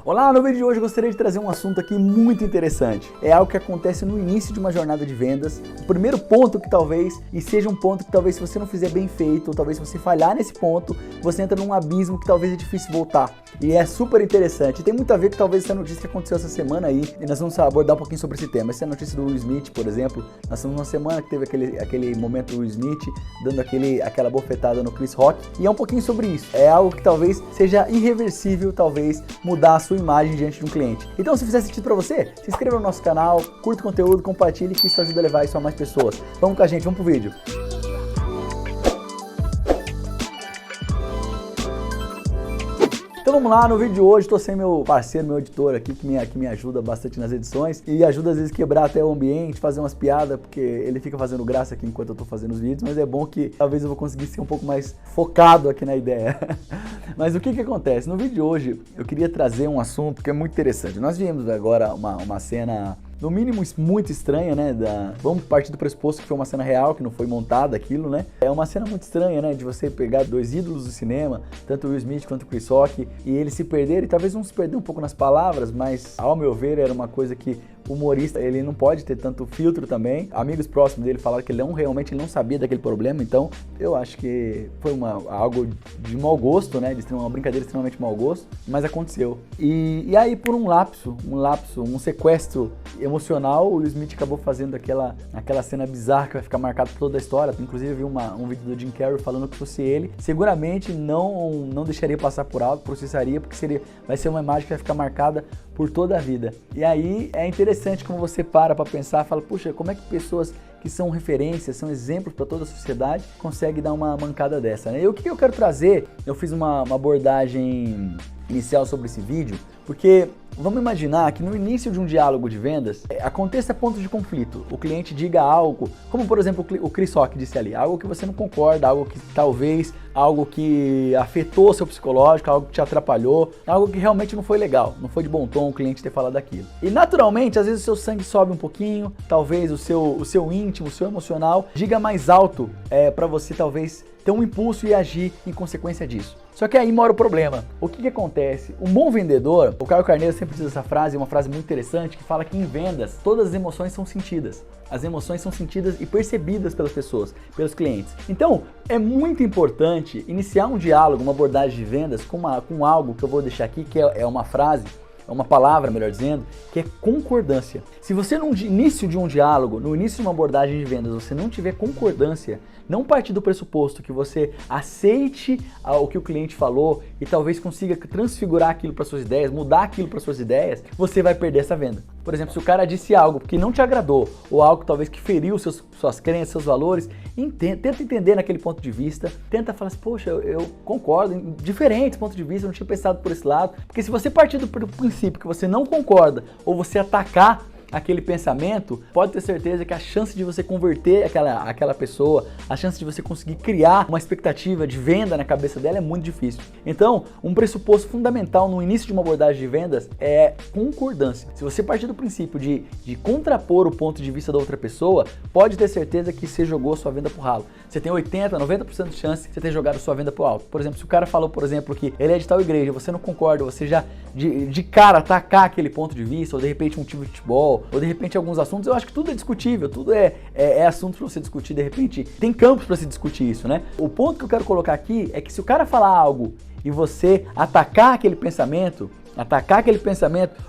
Olá, no vídeo de hoje eu gostaria de trazer um assunto aqui muito interessante. É algo que acontece no início de uma jornada de vendas. O primeiro ponto que talvez, e seja um ponto que talvez se você não fizer bem feito, ou talvez se você falhar nesse ponto, você entra num abismo que talvez é difícil voltar. E é super interessante. E tem muito a ver com talvez essa notícia que aconteceu essa semana aí, e nós vamos abordar um pouquinho sobre esse tema. Essa é a notícia do Will Smith, por exemplo. Nós estamos numa semana que teve aquele momento do Will Smith dando aquela bofetada no Chris Rock. E é um pouquinho sobre isso. É algo que talvez seja irreversível, talvez mudar a sua imagem diante de um cliente. Então, se fizer sentido pra você, se inscreva no nosso canal, curta o conteúdo, compartilhe, que isso ajuda a levar isso a mais pessoas. Vamos com a gente, vamos pro vídeo. Então vamos lá, no vídeo de hoje estou sem meu parceiro, meu editor aqui, que me ajuda bastante nas edições e ajuda às vezes a quebrar até o ambiente, fazer umas piadas, porque ele fica fazendo graça aqui enquanto eu estou fazendo os vídeos, mas é bom que talvez eu vou conseguir ser um pouco mais focado aqui na ideia. Mas o que acontece? No vídeo de hoje eu queria trazer um assunto que é muito interessante. Nós vimos agora uma cena, no mínimo muito estranha, né? Vamos partir do pressuposto que foi uma cena real, que não foi montada aquilo, né? É uma cena muito estranha, né? De você pegar dois ídolos do cinema, tanto o Will Smith quanto o Chris Rock, e eles se perderem, talvez um se perder um pouco nas palavras, mas ao meu ver era uma coisa que o humorista, ele não pode ter tanto filtro também. Amigos próximos dele falaram que ele realmente não sabia daquele problema, então eu acho que foi algo de mau gosto, né? De uma brincadeira extremamente mau gosto, mas aconteceu. E aí por um sequestro emocional, o Will Smith acabou fazendo aquela cena bizarra que vai ficar marcada por toda a história. Inclusive eu vi um vídeo do Jim Carrey falando que fosse ele, seguramente não deixaria passar por alto, processaria, porque vai ser uma imagem que vai ficar marcada por toda a vida. E aí é interessante como você para pensar, fala, puxa, como é que pessoas que são referências, são exemplos para toda a sociedade, conseguem dar uma mancada dessa, né? E o que eu quero trazer, eu fiz uma abordagem inicial sobre esse vídeo, porque vamos imaginar que no início de um diálogo de vendas, aconteça ponto de conflito, o cliente diga algo, como por exemplo o Chris Rock disse ali, algo que você não concorda, algo que talvez, algo que afetou seu psicológico, algo que te atrapalhou, algo que realmente não foi legal, não foi de bom tom o cliente ter falado aquilo. E naturalmente, às vezes o seu sangue sobe um pouquinho, talvez o seu íntimo, o seu emocional, diga mais alto para você talvez ter um impulso e agir em consequência disso. Só que aí mora o problema. O que acontece? Um bom vendedor, o Caio Carneiro sempre diz essa frase, uma frase muito interessante, que fala que em vendas todas as emoções são sentidas. As emoções são sentidas e percebidas pelas pessoas, pelos clientes. Então, é muito importante iniciar um diálogo, uma abordagem de vendas com algo que eu vou deixar aqui, que é uma frase, é uma palavra, melhor dizendo, que é concordância. Se você no início de um diálogo, no início de uma abordagem de vendas, você não tiver concordância, não partir do pressuposto que você aceite o que o cliente falou e talvez consiga transfigurar aquilo para suas ideias, mudar aquilo para suas ideias, você vai perder essa venda. Por exemplo, se o cara disse algo que não te agradou ou algo talvez que feriu suas crenças, seus valores, tenta entender naquele ponto de vista, tenta falar assim, poxa, eu concordo, em diferentes pontos de vista, eu não tinha pensado por esse lado, porque se você partir do princípio que você não concorda ou você atacar aquele pensamento, pode ter certeza que a chance de você converter aquela pessoa, a chance de você conseguir criar uma expectativa de venda na cabeça dela é muito difícil. Então, um pressuposto fundamental no início de uma abordagem de vendas é concordância. Se você partir do princípio de contrapor o ponto de vista da outra pessoa, pode ter certeza que você jogou a sua venda pro ralo. Você tem 80%, 90% de chance de você ter jogado a sua venda pro alto. Por exemplo, se o cara falou, por exemplo, que ele é de tal igreja, você não concorda, você já de cara atacar aquele ponto de vista, ou de repente um time de futebol, ou de repente alguns assuntos, eu acho que tudo é discutível, tudo é assunto para você discutir, de repente tem campos para se discutir isso, né? O ponto que eu quero colocar aqui é que se o cara falar algo e você atacar aquele pensamento,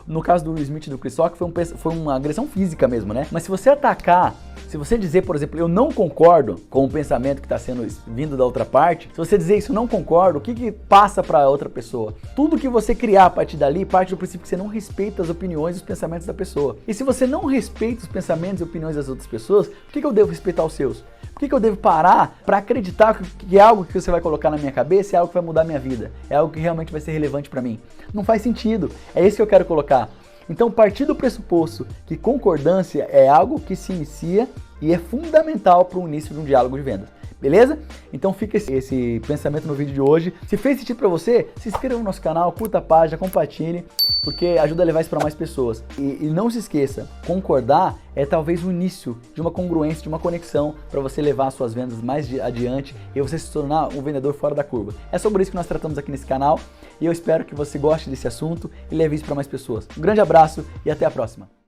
no caso do Will Smith e do Chris Rock foi uma agressão física mesmo, né? Mas se você atacar, se você dizer, por exemplo, eu não concordo com o pensamento que está sendo vindo da outra parte, se você dizer isso, não concordo, o que passa para a outra pessoa? Tudo que você criar a partir dali parte do princípio que você não respeita as opiniões e os pensamentos da pessoa. E se você não respeita os pensamentos e opiniões das outras pessoas, por que eu devo respeitar os seus? Por que eu devo parar para acreditar que é algo que você vai colocar na minha cabeça é algo que vai mudar a minha vida? É algo que realmente vai ser relevante para mim? Não faz sentido. É isso que eu quero colocar. Então, partir do pressuposto que concordância é algo que se inicia e é fundamental para o início de um diálogo de vendas. Beleza? Então fica esse pensamento no vídeo de hoje. Se fez sentido para você, se inscreva no nosso canal, curta a página, compartilhe, porque ajuda a levar isso para mais pessoas. E não se esqueça, concordar é talvez o início de uma congruência, de uma conexão para você levar as suas vendas mais adiante e você se tornar um vendedor fora da curva. É sobre isso que nós tratamos aqui nesse canal e eu espero que você goste desse assunto e leve isso para mais pessoas. Um grande abraço e até a próxima.